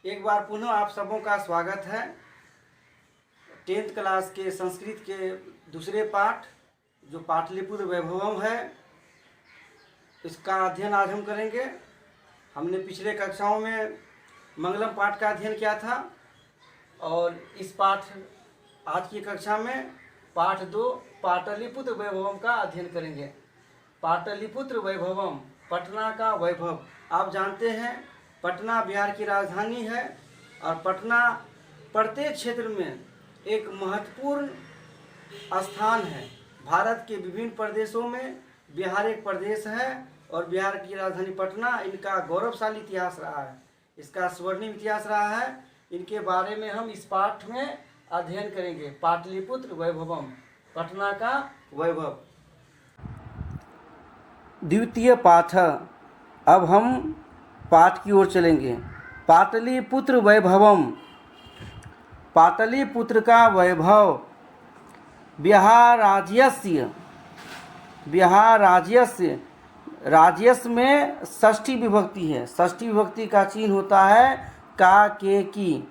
एक बार पुनः आप सबों का स्वागत है। 10th क्लास के संस्कृत के दूसरे पाठ जो पाटलिपुत्र वैभवम है, इसका अध्ययन आज हम करेंगे। हमने पिछले कक्षाओं में मंगलम पाठ का अध्ययन किया था और इस पाठ आज की कक्षा में पाठ 2 पाटलिपुत्र वैभवम का अध्ययन करेंगे। पाटलिपुत्र वैभवम, पटना का वैभव। आप जानते हैं पटना बिहार की राजधानी है और पटना प्रत्येक क्षेत्र में एक महत्वपूर्ण स्थान है। भारत के विभिन्न प्रदेशों में बिहार एक प्रदेश है और बिहार की राजधानी पटना, इनका गौरवशाली इतिहास रहा है, इसका स्वर्णिम इतिहास रहा है। इनके बारे में हम इस पाठ में अध्ययन करेंगे। पाटलिपुत्र वैभवम, पटना का वैभव। द्वितीय पाठ। अब हम पाठ की ओर चलेंगे। पाटलिपुत्र वैभवम, पाटलिपुत्र का वैभव। बिहार राज्यस्य राज्यस्य में षष्ठी विभक्ति है। षष्ठी विभक्ति का चिन्ह होता है का के की,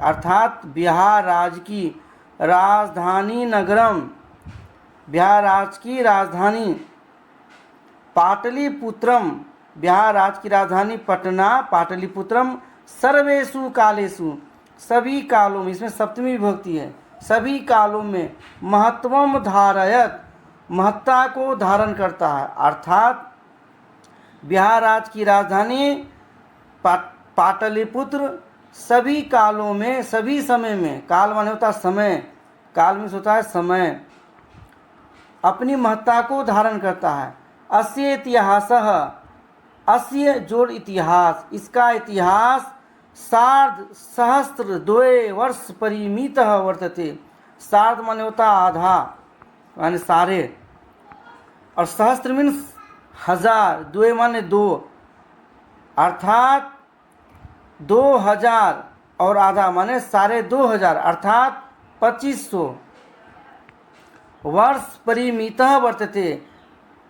अर्थात बिहार राज्य की राजधानी नगरम, बिहार राज्य की राजधानी। पाटलिपुत्रम, बिहार राज्य की राजधानी पटना। पाटलिपुत्रम सर्वेषु कालेषु, सभी कालों में, इसमें सप्तमी विभक्ति है, सभी कालों में महत्वम धारयत, महत्ता को धारण करता है। अर्थात बिहार राज्य की राजधानी पाटलिपुत्र सभी कालों में, सभी समय में, काल माने होता समय, काल में होता है समय, अपनी महत्ता को धारण करता है। अस्य इतिहासः, अस्य जोड़ इतिहास, इसका इतिहास सार्धसहस्रद्वय वर्ष परिमितः वर्तते। सार्ध माने होता आधा, माने सारे, और सहस्त्र मीन्स हजार, द्वय माने दो, अर्थात 2000 और आधा माने 2500, अर्थात 2500 वर्ष परिमितः वर्तते,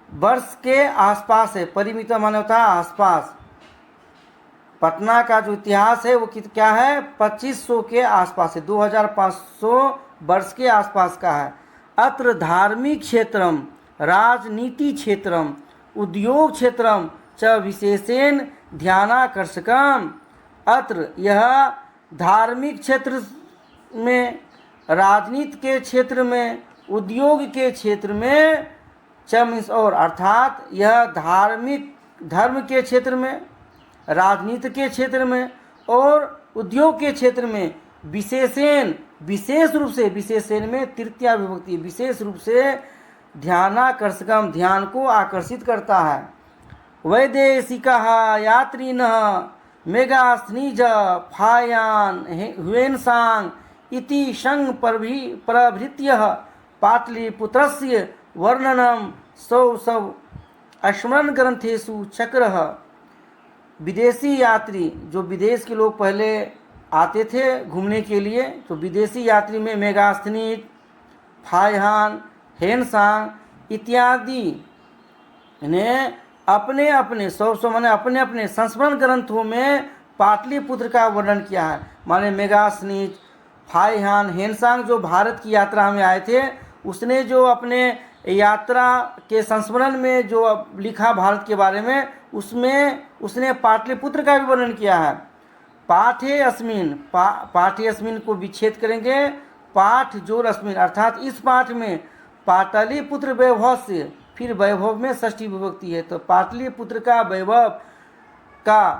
वर्ष के आसपास है। परिमित माने होता है आसपास। पटना का जो इतिहास है वो क्या है, 2500 के आसपास है, 2500 वर्ष के आसपास का है। अत्र धार्मिक क्षेत्रम, राजनीति क्षेत्रम, उद्योग क्षेत्रम च विशेषेण ध्यानाकर्षकम। अत्र यह धार्मिक क्षेत्र में, राजनीति के क्षेत्र में, उद्योग के क्षेत्र में, और अर्थात यह धार्मिक, धर्म के क्षेत्र में, राजनीति के क्षेत्र में और उद्योग के क्षेत्र में विशेषेण, विशेष रूप से, विशेषेण में तृतीया विभक्ति, विशेष रूप से ध्यानाकर्षकम, ध्यान को आकर्षित करता है। वैदेशिकाः यात्रिनः मेगास्थनीज फायान ह्वेनसांग इति संग प्रभृत्य पाटलिपुत्रस्य वर्णनम सब स्मरण ग्रंथेषु चक्रः। विदेशी यात्री, जो विदेश के लोग पहले आते थे घूमने के लिए, तो विदेशी यात्री में मेगास्थनीज, फायहान, हेनसांग इत्यादि ने अपने अपने माने अपने अपने संस्मरण ग्रंथों में पाटलिपुत्र का वर्णन किया है। माने मेगास्थनीज, फायहान, हेनसांग जो भारत की यात्रा में आए थे, उसने जो अपने यात्रा के संस्मरण में जो लिखा भारत के बारे में, उसमें उसने पाटलिपुत्र का भी वर्णन किया है। पाठे अस्मिन, पाठे अस्मिन को विच्छेद करेंगे, पाठ जोर अस्मिन, अर्थात इस पाठ में पाटलिपुत्र वैभव से, फिर वैभव में षष्ठी विभक्ति है, तो पाटलिपुत्र का वैभव का,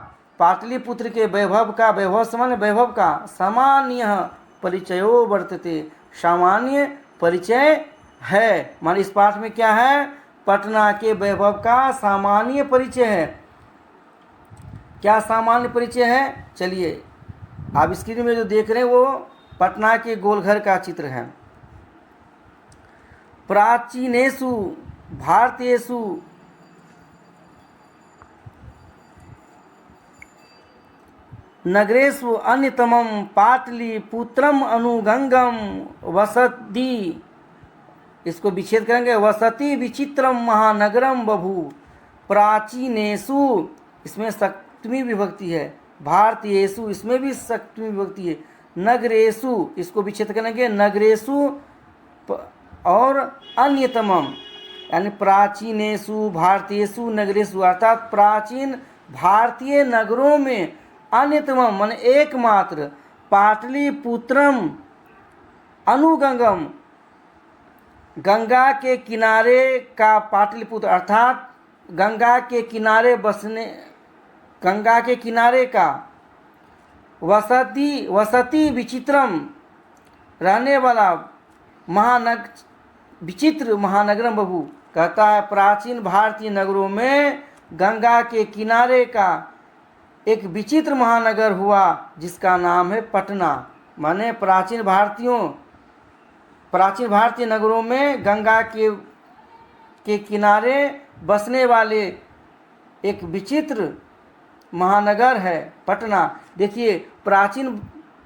पाटलिपुत्र के वैभव का, वैभव समान वैभव का सामान्य परिचयो वर्तते, सामान्य परिचय है। माने इस पाठ में क्या है, पटना के वैभव का सामान्य परिचय है। क्या सामान्य परिचय है, चलिए आप स्क्रीन में जो देख रहे हैं वो पटना के गोलघर का चित्र है। प्राचीनेषु भारतीयेषु नगरेषु अन्यतमं पाटलिपुत्रम अनुगंगम वसति, इसको विच्छेद करेंगे, वसति विचित्रम महानगरम बभू। प्राचीनेषु, इसमें सप्तमी विभक्ति है, भारतीयेषु, इसमें भी सप्तमी विभक्ति है। नगरेषु, इसको विच्छेद करेंगे नगरेषु, और अन्यतमम यानी प्राचीनेषु भारतीयेषु नगरेषु, अर्थात प्राचीन भारतीय नगरों में अन्यतमम माने एकमात्र पाटलिपुत्रम अनुगंगम, गंगा के किनारे का पाटलिपुत्र, अर्थात गंगा के किनारे बसने, गंगा के किनारे का वसति विचित्रम रहने वाला विचित्र महानगरम बभू, कहता है प्राचीन भारतीय नगरों में गंगा के किनारे का एक विचित्र महानगर हुआ जिसका नाम है पटना। माने प्राचीन भारतीय नगरों में गंगा के किनारे बसने वाले एक विचित्र महानगर है पटना। देखिए प्राचीन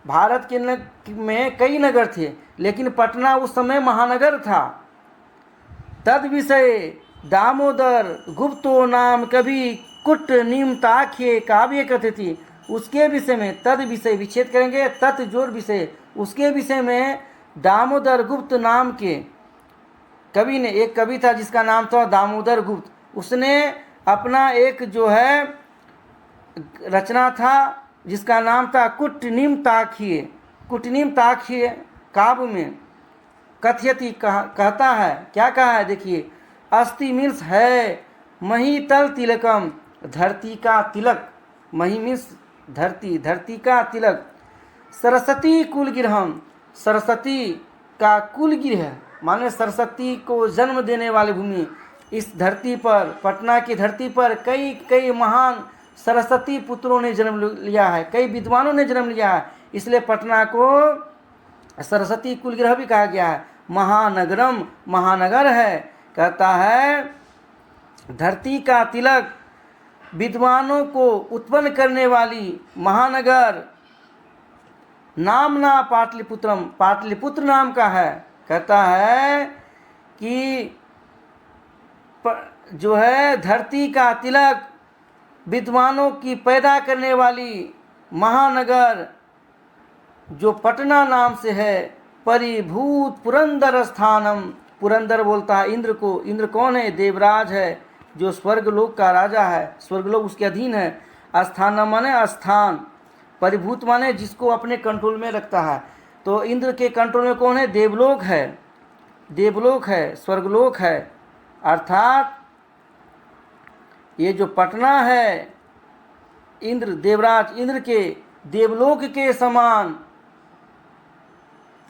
भारत के में कई नगर थे, लेकिन पटना उस समय महानगर था। तद विषय दामोदर गुप्तो नाम कवि कुट निम्ताख्य काव्य कथति, उसके विषय में तद विषय विच्छेद करेंगे तत् जोड़ विषय, उसके विषय में दामोदर गुप्त नाम के कवि ने, एक कवि था जिसका नाम था दामोदर गुप्त, उसने अपना एक जो है रचना था जिसका नाम था कुटनिम्ताख्य काव्य में कथयति कहता है, क्या कहा है देखिए, अस्ति मीन्स है, महीतल तिलकम धरती का तिलक, मही मीन्स धरती, धरती का तिलक, सरस्वती कुलगिरहम सरस्वती का कुलगिरह माने सरस्वती को जन्म देने वाली भूमि, इस धरती पर पटना की धरती पर कई महान सरस्वती पुत्रों ने जन्म लिया है, कई विद्वानों ने जन्म लिया है, इसलिए पटना को सरस्वती कुलगिरह भी कहा गया है। महानगरम महानगर है, कहता है धरती का तिलक, विद्वानों को उत्पन्न करने वाली महानगर, नामना पाटलिपुत्रम पाटलिपुत्र नाम का है। कहता है कि जो है धरती का तिलक, विद्वानों की पैदा करने वाली महानगर जो पटना नाम से है, परिभूत पुरंदर स्थानम, पुरंदर बोलता है इंद्र को, इंद्र कौन है, देवराज है जो स्वर्गलोक का राजा है, स्वर्गलोक उसके अधीन है। स्थानम माने स्थान, परिभूत माने जिसको अपने कंट्रोल में रखता है, तो इंद्र के कंट्रोल में कौन है, देवलोक है, देवलोक है, स्वर्गलोक है, अर्थात ये जो पटना है इंद्र देवराज इंद्र के देवलोक के समान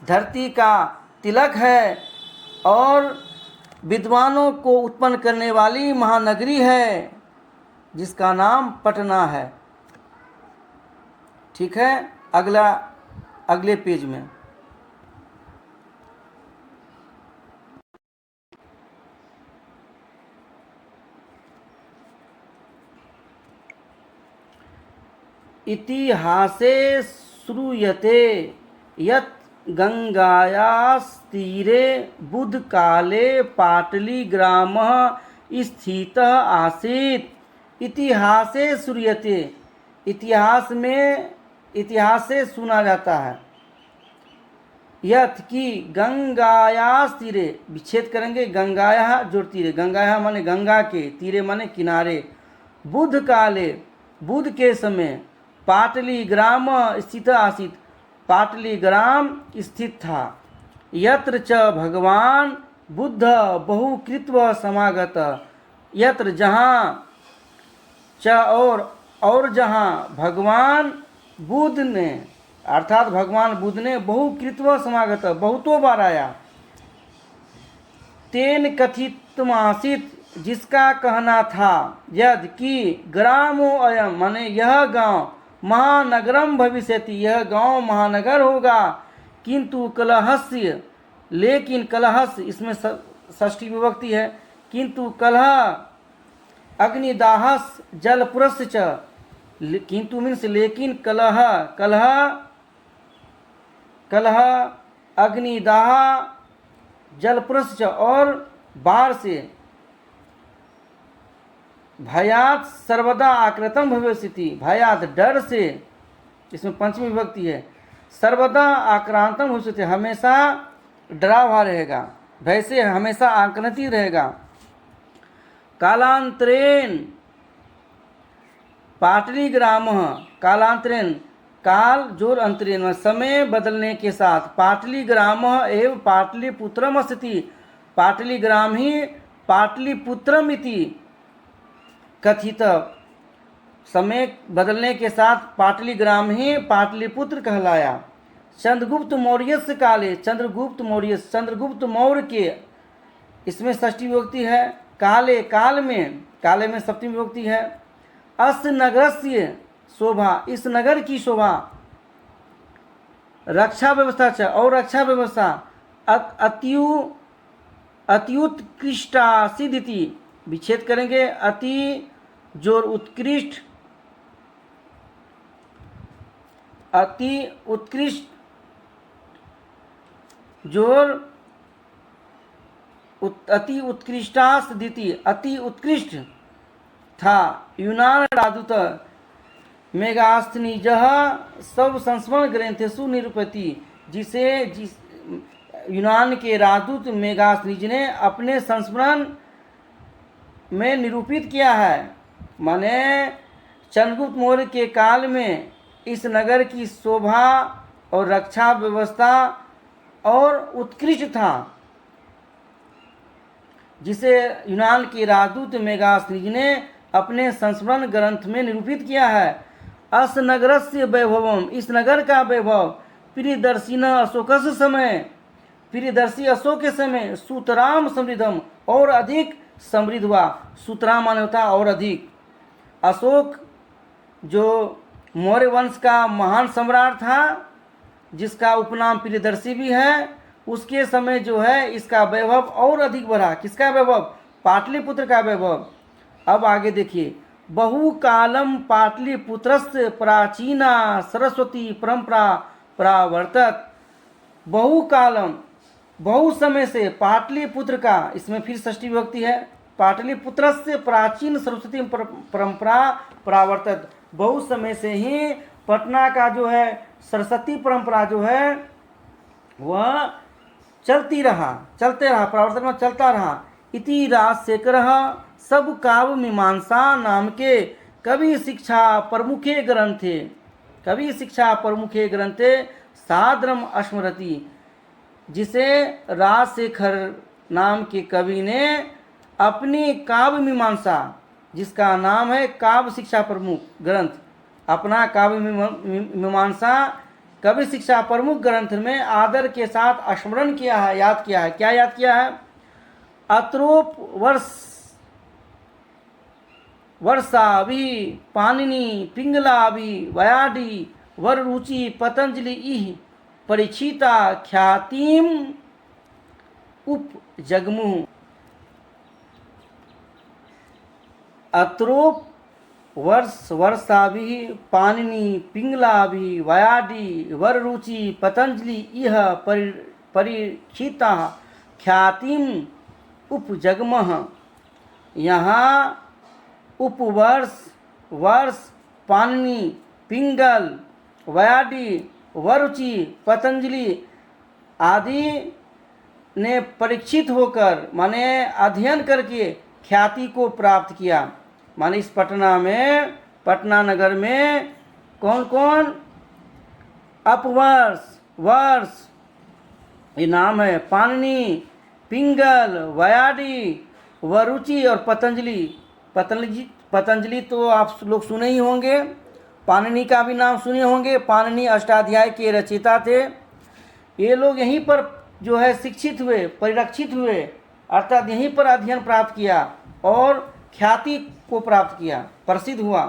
धरती का तिलक है और विद्वानों को उत्पन्न करने वाली महानगरी है जिसका नाम पटना है। ठीक है, अगले पेज में इतिहासे श्रूयते यत् गंगायास्तीरे बुध काले पाटलीग्रामः स्थितः आसीत्। इतिहासे श्रूयते, इतिहास से सुना जाता है, यथ की गंगायास तीरे, विच्छेद करेंगे गंगाया जोड़ तीरे, गंगाया माने गंगा के, तीरे माने किनारे, बुध काले बुध के समय, पाटली ग्राम स्थित आसित, पाटली ग्राम स्थित था, यत्र च भगवान बुद्ध बहुकृत्व समागत, यत्र जहाँ च और जहाँ भगवान बुद्ध ने अर्थात भगवान बुद्ध ने बहुकृत्व समागत बहुतों बार आया, तेन कथितमासित जिसका कहना था, यद कि ग्रामो अयम माने यह गांव, महानगरम भविष्यति यह गांव महानगर होगा, किंतु कलहस्य लेकिन कलहस इसमें षष्ठी विभक्ति है, किंतु कलह अग्निदाहस जलपुरस् च, किंतु मीन्स लेकिन कलह कलह अग्निदाह जलपुरस् च और बाढ़ से भयात सर्वदा आकृतम भविष्यति, भयात डर से, इसमें पंचमी विभक्ति है, सर्वदा आक्रांतम भविष्यति, हमेशा डरा हुआ रहेगा, भय से हमेशा आक्रांति रहेगा। कालांतरेण पाटलीग्राम, कालांतरेण काल जोर अंतरेण, समय बदलने के साथ, पाटलीग्राम एवं पाटलिपुत्रम अस्ति, पाटलीग्राम ही पाटलिपुत्रम इति कथित, समय बदलने के साथ पाटलीग्राम ही पाटलिपुत्र कहलाया। चंद्रगुप्त मौर्य से काले, चंद्रगुप्त मौर्य, चंद्रगुप्त मौर्य के, इसमें षष्ठी विभक्ति है। काले, काल में, काले में सप्तमी विभक्ति है। अस्य नगरस्य शोभा, इस नगर की शोभा, रक्षा व्यवस्था च, और रक्षा व्यवस्था, अत्युत्कृष्टा सिद्धिति, विच्छेद करेंगे, अति जोर उत्कृष्ट, अति उत्कृष्ट जोर अति उत्कृष्टास दिति, अति उत्कृष्ट था। यूनान राजदूत मेगास्थनीज सब संस्मरण ग्रंथेषु निरूपति, जिस यूनान के राजदूत मेगास्थनीज ने अपने संस्मरण में निरूपित किया है। माने चंद्रगुप्त मौर्य के काल में इस नगर की शोभा और रक्षा व्यवस्था और उत्कृष्ट था, जिसे यूनान के राजदूत मेगास्थनीज ने अपने संस्मरण ग्रंथ में निरूपित किया है। अस नगरस्य वैभवम, इस नगर का वैभव, प्रियदर्शी अशोकस समय, प्रियदर्शी अशोक के समय, सुतराम समृद्धम, और अधिक समृद्ध हुआ। सुतराम माने होता और अधिक। अशोक जो मौर्य वंश का महान सम्राट था, जिसका उपनाम प्रियदर्शी भी है, उसके समय जो है इसका वैभव और अधिक बढ़ा। किसका वैभव? पाटलिपुत्र का वैभव। अब आगे देखिए, बहुकालम पाटलिपुत्रस्य प्राचीना सरस्वती परंपरा प्रावर्तत। बहुकालम, बहु समय से, पाटलिपुत्र का, इसमें फिर षष्ठी विभक्ति है, पाटलिपुत्रस्य प्राचीन सरस्वती परंपरा प्रावर्तत, बहु समय से ही पटना का जो है सरस्वती परंपरा जो है वह चलते रहा, प्रावर्तन में चलता रहा। इति राजशेखर सब काव्य मीमांसा नाम के कवि शिक्षा प्रमुखे ग्रंथे, कवि शिक्षा प्रमुखे ग्रंथे सादरम स्मरति, जिसे राजशेखर नाम के कवि ने अपनी काव्य मीमांसा, जिसका नाम है काव्य शिक्षा प्रमुख ग्रंथ, अपना काव्य मीमांसा कवि शिक्षा प्रमुख ग्रंथ में आदर के साथ स्मरण किया है, याद किया है। क्या याद किया है? अत्रोप वर्षावि पाणिनि पिंगलावि वयाडी वररुचि पतंजलि इह परीक्षिता ख्यातिम उपजगमुः। अत्रोप वर्षाभि पाणिनि पिंगलाभि वयाडी वररुचि पतंजलि इह परीक्षिता ख्यातिम उपजगमः। यहाँ उपवर्ष, वर्ष, पाणिनि, पिंगल, वयाडी, वरुचि, पतंजलि आदि ने परीक्षित होकर, माने अध्ययन करके ख्याति को प्राप्त किया। माने इस पटना में, पटना नगर में कौन कौन? अपवर्ष, वर्ष ये नाम है, पाणिनि, पिंगल, वयाडी, वरुचि और पतंजलि। पतंजलि तो आप लोग सुने ही होंगे, पाणिनि का भी नाम सुने होंगे। पाणिनि अष्टाध्याय के रचयिता थे। ये लोग यहीं पर जो है शिक्षित हुए, परिरक्षित हुए, अर्थात यहीं पर अध्ययन प्राप्त किया और ख्याति को प्राप्त किया, प्रसिद्ध हुआ।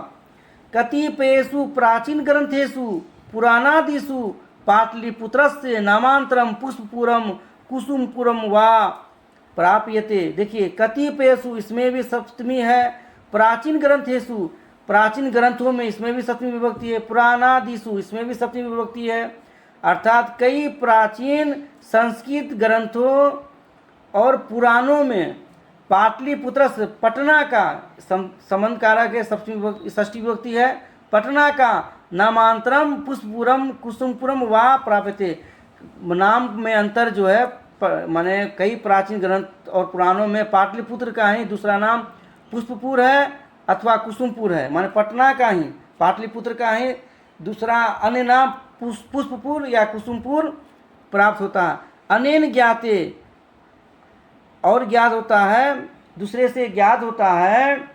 कतिपयेषु प्राचीन ग्रंथेषु पुराणादिषु पाटलिपुत्रस्य नामांतरम पुष्पपुरम कुसुमपुरम वा प्राप्यते। देखिए, कतिपयेषु, इसमें भी सप्तमी है। प्राचीन ग्रंथेषु, प्राचीन ग्रंथों में, इसमें भी सप्तमी विभक्ति है। पुराणादिषु, इसमें भी सप्तमी विभक्ति है। अर्थात कई प्राचीन संस्कृत ग्रंथों और पुराणों में पाटलिपुत्र पटना का संबंध कारक है, षष्ठी विभक्ति है। पटना का नामांतरम पुष्पपुरम कुसुमपुरम वा प्राप्यते, नाम में अंतर जो है माने कई प्राचीन ग्रंथ और पुराणों में पाटलिपुत्र का ही दूसरा नाम पुष्पपुर है अथवा कुसुमपुर है, माने पटना का ही पाटलिपुत्र का ही दूसरा अन्य नाम पुष्पपुर या कुसुमपुर प्राप्त होता है। अनेन ज्ञाते, और ज्ञात होता है, दूसरे से ज्ञात होता है,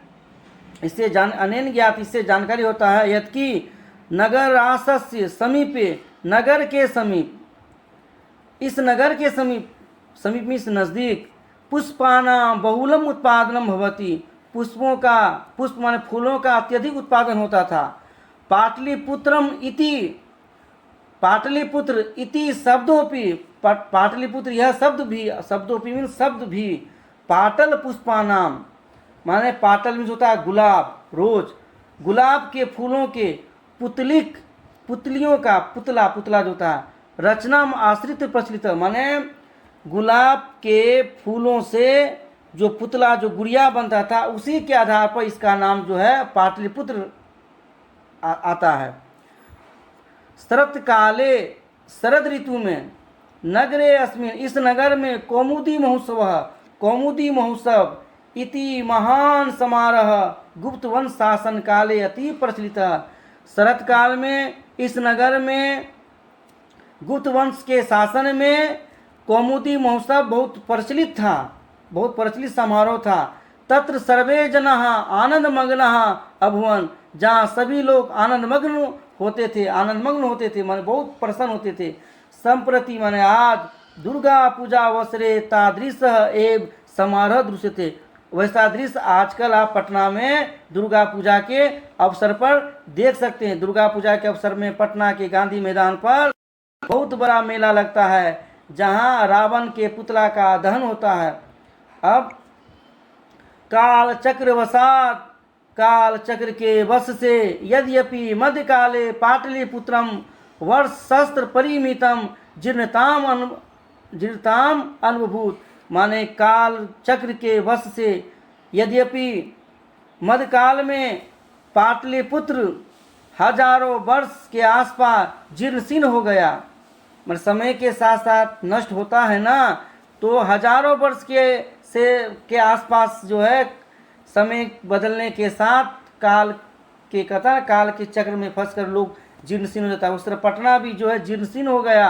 इससे अनेन ज्ञात, इससे जानकारी होता है। यदि नगर रासस्य समीपे, नगर के समीप, इस नगर के समीप, समीप मीन्स नज़दीक, पुष्पाना बहुलम उत्पादनम भवति, पुष्पों का, पुष्प माने फूलों का अत्यधिक उत्पादन होता था। पाटलिपुत्रम इति, पाटलिपुत्र इति शब्दोपि, पाटलिपुत्र यह शब्द भी, शब्दोपि मीन्स शब्द भी, पाटल पुष्पानाम माने पाटल मीन्स होता है गुलाब, रोज, गुलाब के फूलों के, पुतलिक, पुतलियों का, पुतला, पुतला जो होता है, रचना आश्रित प्रचलित माने गुलाब के फूलों से जो पुतला, जो गुड़िया बनता था, उसी के आधार पर इसका नाम जो है पाटलिपुत्र आता है। शरत काले, शरद ऋतु में, नगरे अस्मिन, इस नगर में, कौमुदी महोत्सव, कौमुदी महोत्सव इति महान समारोह गुप्त वंश शासन काले अति प्रचलित। शरत काल में इस नगर में गुप्त वंश के शासन में कौमुदी महोत्सव बहुत प्रचलित था, बहुत प्रचलित समारोह था। तत्र सर्वे जनाः आनंदमग्नः अभुवन, जहाँ सभी लोग आनंदमग्न होते थे, आनंदमग्न होते थे माने बहुत प्रसन्न होते थे। संप्रति माने आज, दुर्गा पूजा अवसरे तादृश एवं समारोह दृश्यते, वैसा दृश्य आजकल आप पटना में दुर्गा पूजा के अवसर पर देख सकते हैं। दुर्गा पूजा के अवसर में पटना के गांधी मैदान पर बहुत बड़ा मेला लगता है, जहां रावण के पुतला का दहन होता है। अब काल चक्र वसात, काल चक्र के वश से, यद्यपि मध्यकाले पाटलिपुत्रम वर्ष शस्त्र परिमितम जीर्णताम अनुभूत, माने काल चक्र के वश से, यद्यपि मध्यकाल में पाटलिपुत्र हजारों वर्ष के आसपास जीर्णशीर्ण हो गया, मतलब समय के साथ साथ नष्ट होता है ना, तो हजारों वर्ष के आसपास जो है समय बदलने के साथ काल के कथा, काल के चक्र में फंसकर लोग जीर्णशीर्ण हो जाता है। उस तरह पटना भी जो है जीर्णशीर्ण हो गया।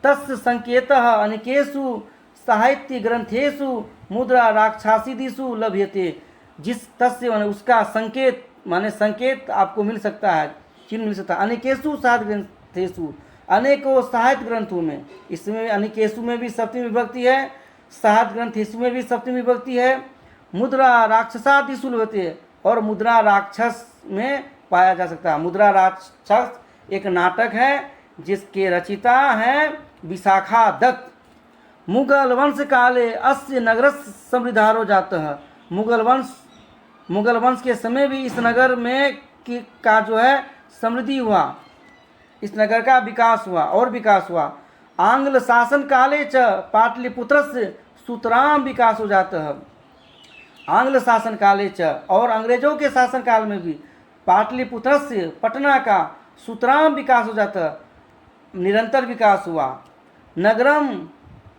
तस्य संकेतः अनेकेषु साहित्य ग्रंथेषु मुद्रा राक्षसीदिषु लभ्यते, जिस तस्य माने उसका संकेत, माने संकेत आपको मिल सकता है, चिन्ह मिल सकता है। अनेकेषु साहित्य ग्रंथेषु, अनेकों साहित्य ग्रंथों में, इसमें अनेकेषु में भी सप्तमी विभक्ति है, साहित्य ग्रंथेषु में भी सप्तमी विभक्ति है। मुद्रा राक्षसादिषु लभ्यते, और मुद्रा राक्षस में पाया जा सकता है। मुद्रा राक्षस एक नाटक है जिसके रचिता हैं विशाखा दत्त। मुगल वंश काले अस्य नगर समृद्धारो जाता है, मुगल वंश के समय भी इस नगर में का जो है समृद्धि हुआ, इस नगर का विकास हुआ और विकास हुआ। आंग्ल शासन काले च पाटलिपुत्र से सुतराम विकास हो जाता है। आंग्ल शासन काले च, और अंग्रेजों के शासन काल में भी पाटलिपुत्र से पटना का सुतराम विकास हो जाता है, निरंतर विकास हुआ। नगरम,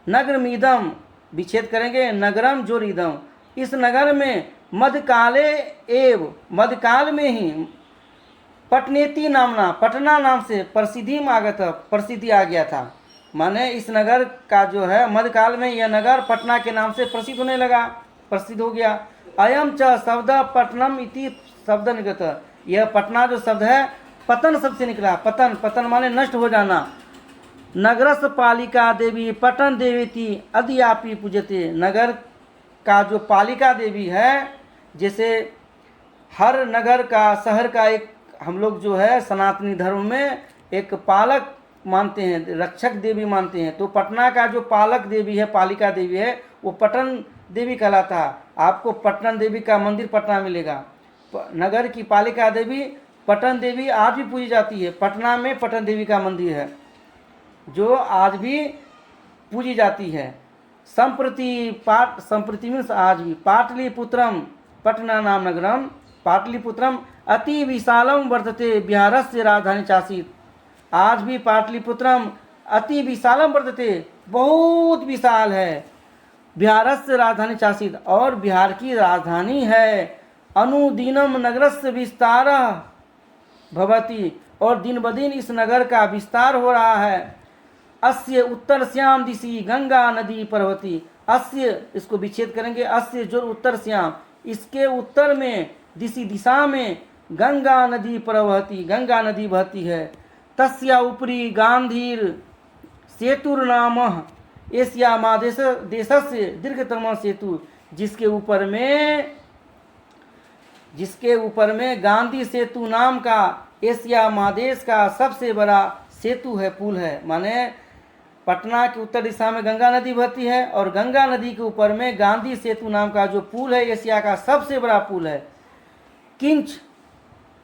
नगरमीदम, विच्छेद करेंगे, नगरम जो रीदम, इस नगर में मध्यकाले एव, मध्यकाल में ही पटनेती नामना, पटना नाम से प्रसिद्धि में आगत, प्रसिद्धि आ गया था। माने इस नगर का जो है मध्यकाल में यह नगर पटना के नाम से प्रसिद्ध होने लगा, प्रसिद्ध हो गया। अयम च शब्द पटनम इति शब्द निगत, यह पटना जो शब्द है पतन शब्द से निकला। पतन, पतन माने नष्ट हो जाना। नगरस पालिका देवी पटन देवी थी अद्यापि पूजते, नगर का जो पालिका देवी है, जैसे हर नगर का, शहर का एक हम लोग जो है सनातनी धर्म में एक पालक मानते हैं, रक्षक देवी मानते हैं, तो पटना का जो पालक देवी है, पालिका देवी है, वो पटन देवी कहलाता है। आपको पटन देवी का मंदिर पटना मिलेगा। नगर की पालिका देवी पटन देवी आज भी पूजी जाती है। पटना में पटन देवी का मंदिर है जो आज भी पूजी जाती है। संप्रति मीन्स आज भी, पाटलिपुत्रम पटना नाम नगरम, पाटलिपुत्रम अति विशालम वर्तते बिहारस्य राजधानी चासीत। आज भी पाटलिपुत्रम अति विशालम वर्तते, बहुत विशाल है, बिहारस्य राजधानी चासीत, और बिहार की राजधानी है। अनुदिनम नगरस्य विस्तार भवति, और दिन ब दिन इस नगर का विस्तार हो रहा है। अस्य उत्तर श्याम दिशि गंगा नदी प्रवहति, अस्य इसको विच्छेद करेंगे, अस्य जो उत्तर श्याम, इसके उत्तर में दिशि दिशा में गंगा नदी प्रवहति, गंगा नदी बहती है। तस्या उपरि गांधीर सेतुर्नाम एशिया महादेश देशस्य दीर्घतम सेतु, जिसके ऊपर में गांधी सेतु नाम का एशिया महादेश का सबसे बड़ा सेतु है, पुल है। माने पटना की उत्तर दिशा में गंगा नदी बहती है, और गंगा नदी के ऊपर में गांधी सेतु नाम का जो पुल है, एशिया का सबसे बड़ा पुल है। किंच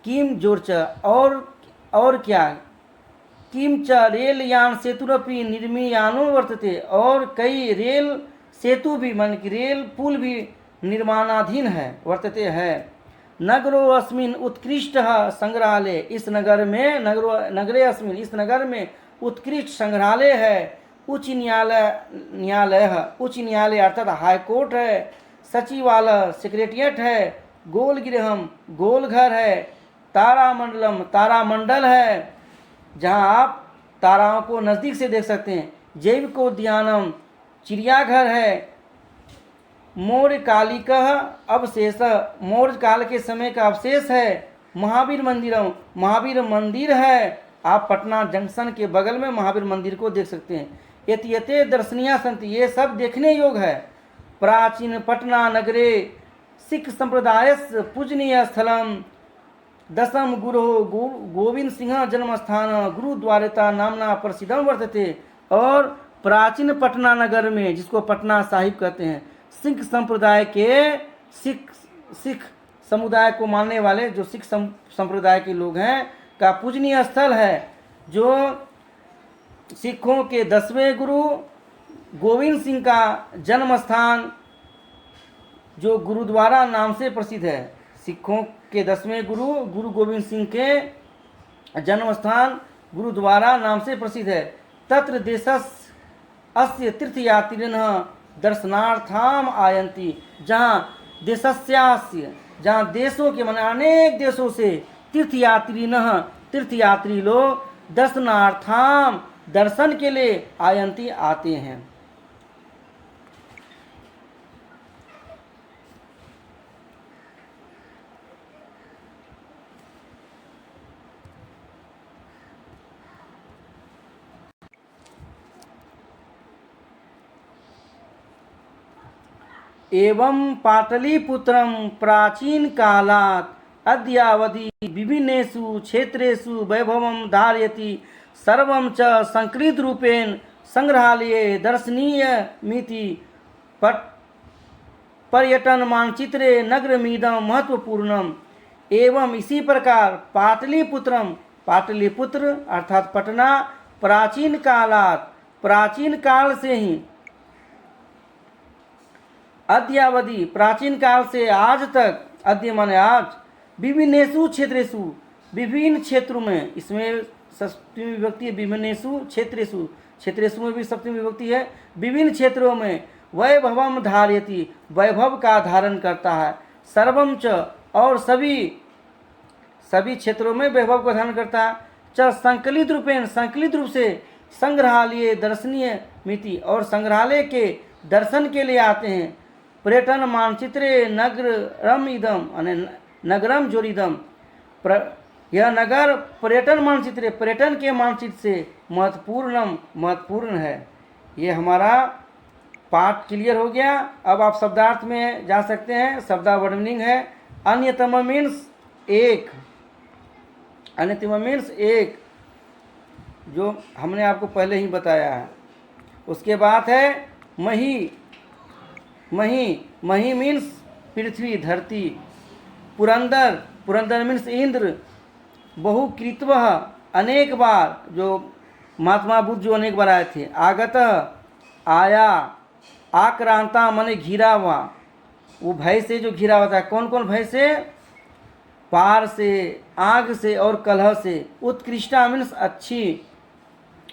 किम जोरच, और क्या, किम च रेल यान सेतुरपि निर्मीयानो वर्तते, और कई रेल सेतु भी मान की रेल पुल भी निर्माणाधीन है, वर्तते है। नगरो अस्मिन उत्कृष्ट संग्रहालय, इस नगर में नगरे अस्मिन, इस नगर में उत्कृष्ट संग्रहालय है। उच्च न्यायालय अर्थात हाई कोर्ट है। सचिवालय सेक्रेटरिएट है। गोल गृहम गोल घर है। तारामंडलम तारामंडल है, जहाँ आप ताराओं को नज़दीक से देख सकते हैं। जैविकोद्यानम चिड़ियाघर है। मौर्य कालिका अवशेष, मौर्य काल के समय का अवशेष है। महावीर मंदिरम महावीर मंदिर है, आप पटना जंक्शन के बगल में महावीर मंदिर को देख सकते हैं। यते दर्शनीय संति, ये सब देखने योग्य है। प्राचीन पटना नगरे सिख संप्रदाय पूजनीय स्थलम दशम गुरु गोविंद सिंह जन्म स्थान गुरुद्वारता नामना प्रसिद्धम वर्तते, और प्राचीन पटना नगर में, जिसको पटना साहिब कहते हैं, सिख संप्रदाय के सिख समुदाय को मानने वाले जो सिख संप्रदाय के लोग हैं का पूजनीय स्थल है, जो सिखों के 10वें गुरु गोविंद सिंह का जन्म स्थान जो गुरुद्वारा नाम से प्रसिद्ध है। सिखों के 10वें गुरु गोविंद सिंह के जन्म स्थान गुरुद्वारा नाम से प्रसिद्ध है। तत्र देशस्य अस्य तीर्थयात्रिणः दर्शनार्थम आयन्ति, जहाँ देशस्यास्य, जहाँ देशों के माने अनेक देशों से तीर्थयात्री लोग दर्शनार्थम दर्शन के लिए आयन्ति आते हैं। एवं पाटलिपुत्रम प्राचीन कालात् अद्यावधि विभिन्नेषु क्षेत्रेषु वैभवं धारयति। सर्वं च संकलित रूपेण संग्रहालये दर्शनीयमिति पर्यटन मानचित्रे नगरमिदं महत्वपूर्णम। एवं इसी प्रकार पाटलिपुत्रम, पाटलिपुत्र अर्थात पटना, प्राचीन कालात्, प्राचीन काल से ही, अद्यावधि प्राचीन काल से आज तक, अद्य माने आज, विभिन्नेषु क्षेत्रेषु विभिन्न क्षेत्रों में, इसमें सप्तमी विभक्ति है, विभिन्नेषु क्षेत्रेषु, क्षेत्रेषु में भी सप्तमी विभक्ति है, विभिन्न क्षेत्रों में वैभवम धारयति, वैभव का धारण करता है। सर्वम च, और सभी क्षेत्रों में वैभव का धारण करता है। च संकलित रूपेण, संकलित रूप से, संग्रहालय दर्शनीय मिति, और संग्रहालय के दर्शन के लिए आते हैं। पर्यटन मानचित्रे नगरम इदम, नगरम जोरिदम, यह नगर पर्यटन मानचित्र, पर्यटन के मानचित्र से महत्वपूर्ण है। ये हमारा पाठ क्लियर हो गया। अब आप शब्दार्थ में जा सकते हैं। शब्दावली मीनिंग है अन्यतम मीन्स एक, अन्यतम मीन्स एक, जो हमने आपको पहले ही बताया है। उसके बाद है मही, मही मीन्स पृथ्वी धरती। पुरंदर मीन्स इंद्र। बहुकृतव अनेक बार, जो महात्मा बुद्ध जो अनेक बार आए थे। आगत आया, आक्रांता माने घिरा हुआ, वो भय से जो घिरा होता है। कौन कौन भय से? पार से, आग से और कलह से। उत्कृष्टा मीन्स अच्छी,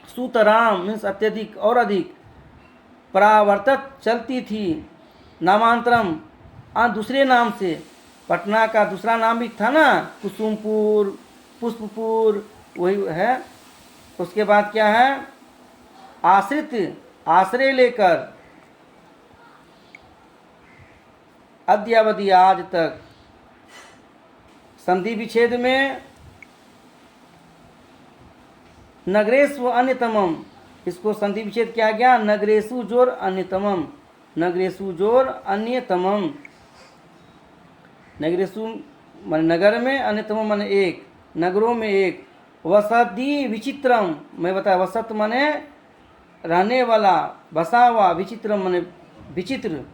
सुतराम मीन्स अत्यधिक और अधिक, परावर्तक चलती थी, नामांतरम दूसरे नाम से। पटना का दूसरा नाम भी था ना, कुसुमपुर, पुष्पपुर, वही है। उसके बाद क्या है? आश्रित, आश्रय लेकर, अद्यावधि आज तक। संधि विच्छेद में नगरेशु अन्यतमम, इसको संधि विच्छेद किया गया, नगरेशु जोर अन्यतमम, नगरेशु जोर अन्यतमम। नगरेशु माने नगर में, अन्यतमम माने एक, नगरों में एक। वसति विचित्रम, मैं बताया वसत माने रहने वाला, बसा हुआ, विचित्रम माने विचित्र।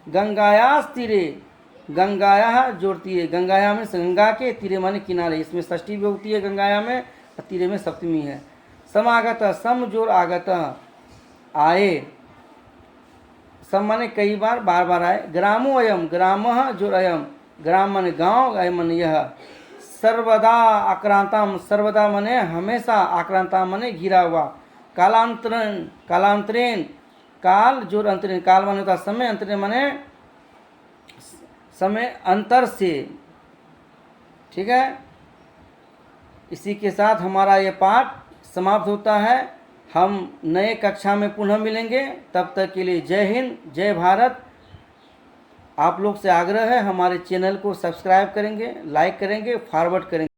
गंगायास तीरे, गंगाया जोड़ती है, गंगाया में गंगा के, तीरे माने किनारे, इसमें षष्ठी विभक्ति है गंगाया में, और तीरे में सप्तमी है। समागत, सम जोर आगत, आए, सम माने कई बार, बार बार आए। ग्रामो अयम, ग्राम जोर अयम, ग्राम माने गांव, अयम माने यह। सर्वदा आक्रांतम, सर्वदा माने हमेशा, आक्रांता माने घिरा हुआ। कालांतरण, कालांतरेण, काल जोर अंतरेण, काल माने होता समय, अंतरेण माने समय अंतर से। ठीक है, इसी के साथ हमारा ये पाठ समाप्त होता है। हम नए कक्षा में पुनः मिलेंगे, तब तक के लिए जय हिंद, जय भारत। आप लोग से आग्रह है, हमारे चैनल को सब्सक्राइब करेंगे, लाइक करेंगे, फॉरवर्ड करेंगे।